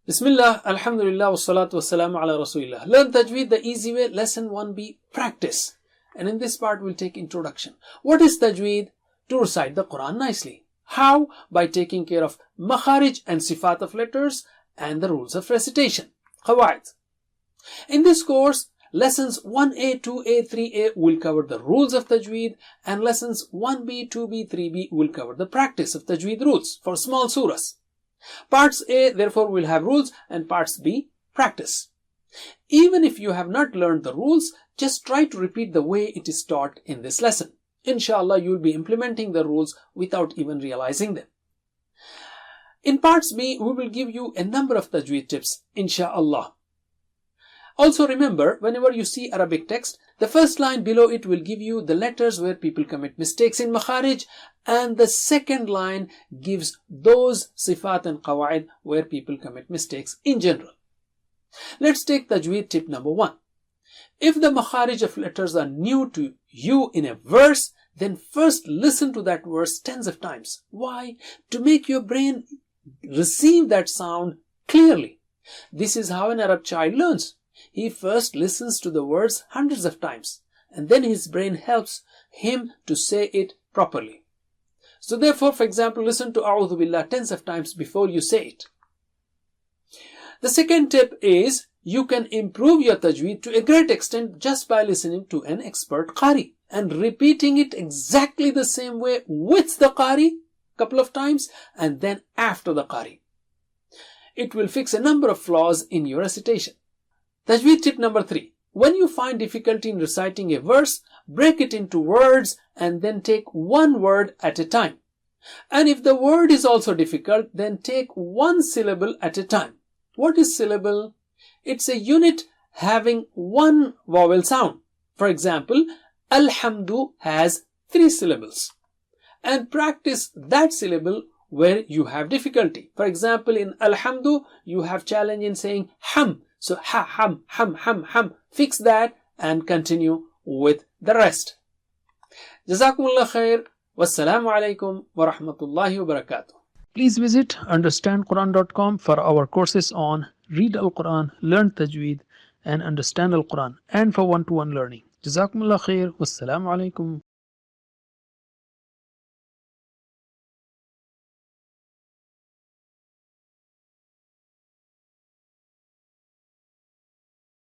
Bismillah, Alhamdulillah, wassalatu wassalamu ala Rasulillah. Learn Tajweed the easy way. Lesson 1B, practice. And in this part, we'll take introduction. What is Tajweed? To recite the Quran nicely. How? By taking care of makharij and sifat of letters and the rules of recitation. Qawaid. In this course, lessons 1A, 2A, 3A will cover the rules of Tajweed, and lessons 1B, 2B, 3B will cover the practice of Tajweed rules for small surahs. Parts A therefore will have rules and parts B practice. Even if you have not learned the rules, just try to repeat the way it is taught in this lesson. Inshallah, you will be implementing the rules without even realizing them. In parts B, we will give you a number of Tajweed tips, inshallah. Also remember, whenever you see Arabic text, the first line below it will give you the letters where people commit mistakes in makharij, and the second line gives those sifat and qawaid where people commit mistakes in general. Let's take Tajweed tip number 1. If the makharij of letters are new to you in a verse, then first listen to that verse tens of times. Why? To make your brain receive that sound clearly. This is how an Arab child learns. He first listens to the words hundreds of times, and then his brain helps him to say it properly. So therefore, for example, listen to A'udhu Billah tens of times before you say it. The second tip is you can improve your Tajweed to a great extent just by listening to an expert Qari and repeating it exactly the same way with the Qari a couple of times and then after the Qari. It will fix a number of flaws in your recitation. Tajweed tip number 3. When you find difficulty in reciting a verse, break it into words and then take one word at a time. And if the word is also difficult, then take one syllable at a time. What is syllable? It's a unit having one vowel sound. For example, Alhamdu has 3 syllables. And practice that syllable where you have difficulty. For example, in Alhamdu, you have challenge in saying ham. So ha, ham, ham, ham, ham. Fix that and continue with the rest. Jazakumullah khair. Wassalamu alaikum wa rahmatullahi wa barakatuh. Please visit understandquran.com for our courses on Read Al-Quran, Learn Tajweed and Understand Al-Quran, and for one-to-one learning. Jazakumullah khair. Wassalamu alaikum